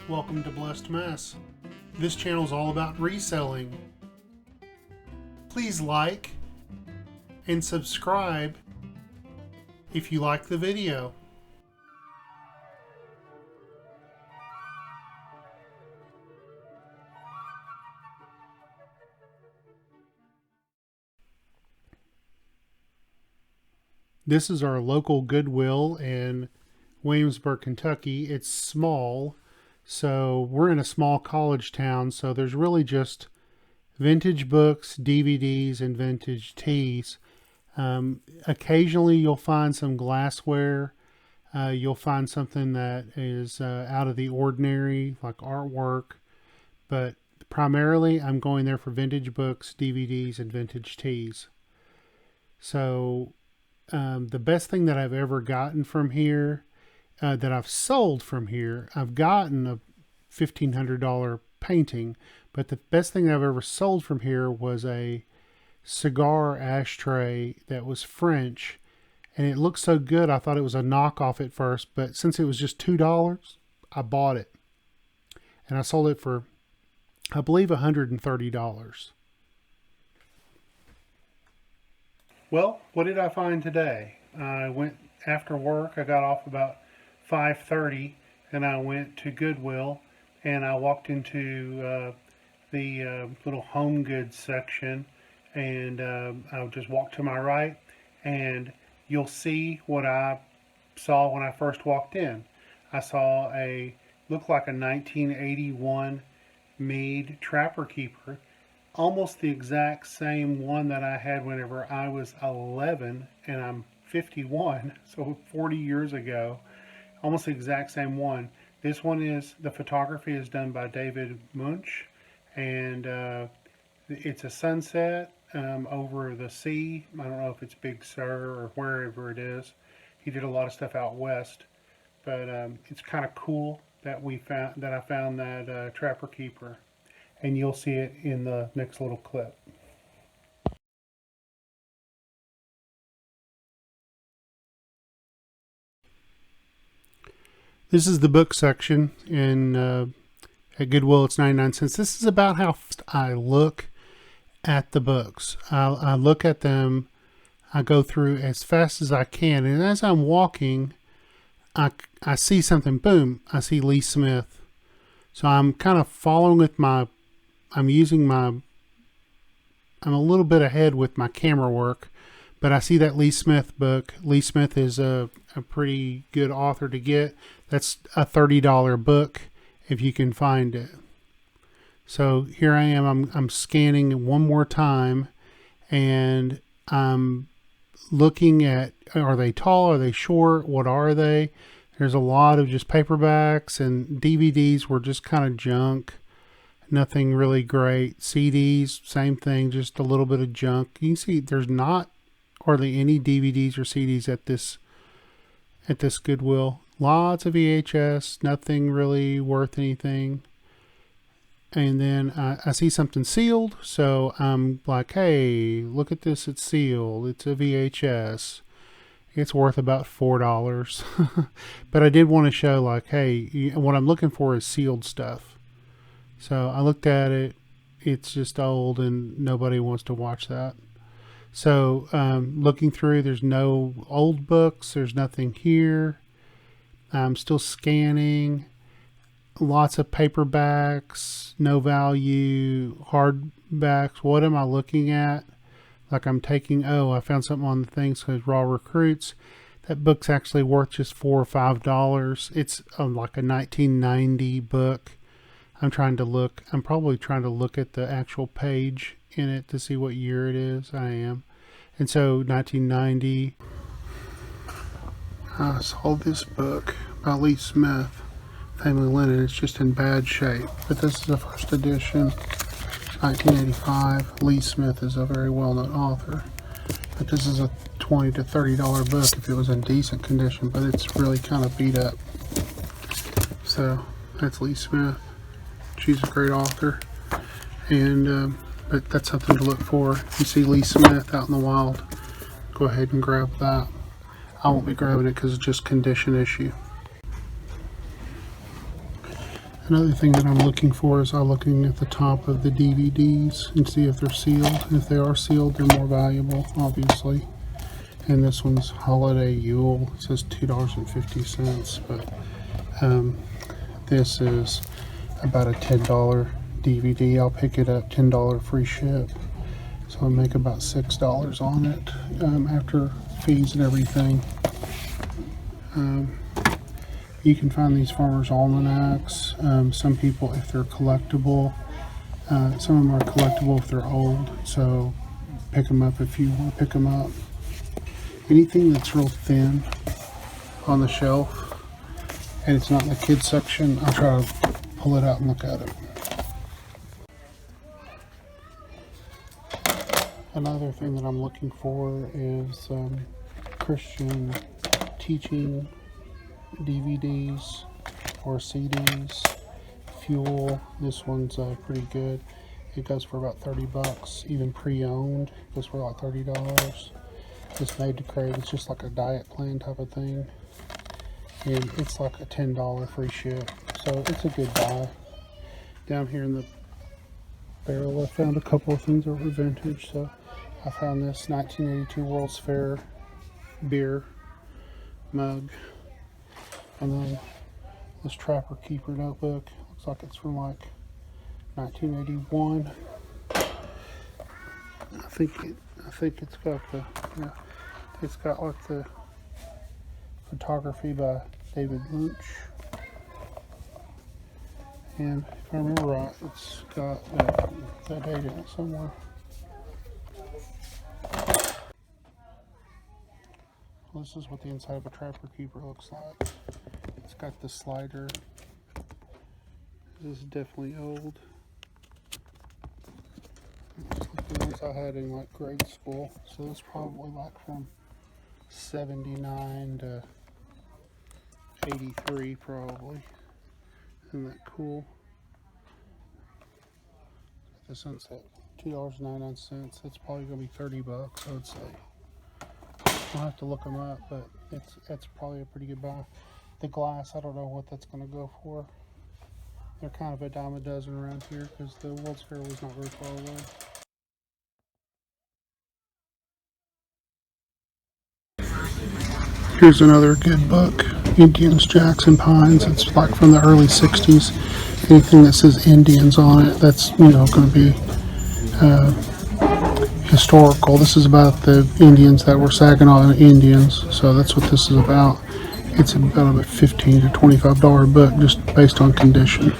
Welcome to Blessed Mess. This channel is all about reselling. Please like and subscribe if you like the video. This is our local Goodwill in Williamsburg, Kentucky. It's small, so we're in a small college town, so there's really just vintage books, DVDs, and vintage teas. Occasionally you'll find some glassware. You'll find something that is out of the ordinary, like artwork, but primarily I'm going there for vintage books, DVDs, and vintage teas. So the best thing that I've ever gotten from here, that I've sold from here, I've gotten a $1,500 painting, but the best thing I've ever sold from here was a cigar ashtray that was French, and it looked so good I thought it was a knockoff at first, but since it was just $2, I bought it, and I sold it for, I believe, $130. Well, what did I find today? I went after work. I got off about 5:30, and I went to Goodwill, and I walked into the little home goods section, and I just walked to my right, and you'll see what I saw when I first walked in. I saw looked like a 1981 Mead Trapper Keeper, almost the exact same one that I had whenever I was 11, and I'm 51, so 40 years ago. Almost the exact same one. This one is, the photography is done by David Munch, and it's a sunset over the sea. I don't know if it's Big Sur or wherever it is. He did a lot of stuff out west, but it's kind of cool that I found that Trapper Keeper, and you'll see it in the next little clip. This is the book section in at Goodwill. It's 99 cents. This is about how I look at the books. I look at them. I go through as fast as I can, and as I'm walking, I see something. Boom! I see Lee Smith. So I'm kind of following with my. I'm a little bit ahead with my camera work, but I see that Lee Smith book. Lee Smith is a pretty good author to get. That's a $30 book if you can find it. So here I am. I'm scanning one more time, and I'm looking at, are they tall? Are they short? What are they? There's a lot of just paperbacks, and DVDs were just kind of junk. Nothing really great. CDs, same thing, just a little bit of junk. You can see there's not hardly any DVDs or CDs at this Goodwill. Lots of VHS, nothing really worth anything. And then I see something sealed, so I'm like, hey, look at this, it's sealed. It's a VHS. It's worth about $4. But I did want to show, like, hey, what I'm looking for is sealed stuff. So I looked at it. It's just old, and nobody wants to watch that. So looking through, there's no old books. There's nothing here. I'm still scanning. Lots of paperbacks, no value, hardbacks. What am I looking at? Like I'm taking, I found something on the thing, so it's Raw Recruits. That book's actually worth just $4 or $5. It's like a 1990 book. I'm probably trying to look at the actual page in it to see what year it is. I am. And so 1990. I saw this book by Lee Smith, Family Linen. It's just in bad shape, but this is the first edition, 1985. Lee Smith is a very well-known author, but this is a $20 to $30 book if it was in decent condition, but it's really kind of beat up. So that's Lee Smith. She's a great author, and but that's something to look for. If you see Lee Smith out in the wild, go ahead and grab that. I won't be grabbing it because it's just condition issue. Another thing that I'm looking for is I'm looking at the top of the DVDs and see if they're sealed. If they are sealed, they're more valuable, obviously. And this one's Holiday Yule. It says $2.50, but this is about a $10 DVD. I'll pick it up, $10 free ship. So I'll make about $6 on it after fees and everything. You can find these farmers' almanacs. Some people, if they're collectible, some of them are collectible if they're old. So pick them up if you want to pick them up. Anything that's real thin on the shelf and it's not in the kids section, I'll try to pull it out and look at it. Another thing that I'm looking for is Christian teaching DVDs or CDs. Fuel, this one's pretty good. It goes for about 30 bucks, even pre-owned. It goes for like $30. It's made to crave. It's just like a diet plan type of thing, and it's like a $10 free ship, so it's a good buy. Down here in the barrel I found a couple of things that were vintage. So I found this 1982 World's Fair beer mug, and then this Trapper Keeper notebook. Looks like it's from like 1981. I think it's got the, yeah, it's got like the photography by David Lynch, and if I remember right, it's got that date in it somewhere. Well, this is what the inside of a Trapper Keeper looks like. It's got the slider. This is definitely old. It's like the ones I had in like grade school. So it's probably like from 79 to 83 probably. Isn't that cool? The sunset, $2.99. That's probably gonna be 30 bucks, I would say. I'll have to look them up, but it's probably a pretty good buy. The glass, I don't know what that's gonna go for. They're kind of a dime a dozen around here because the World's Fair was not very far away. Here's another good book, Indians, Jacks, and Pines. It's like from the early 60s. Anything that says Indians on it, that's, you know, going to be historical. This is about the Indians that were Saginaw Indians, so that's what this is about. It's about a $15 to $25 book just based on condition.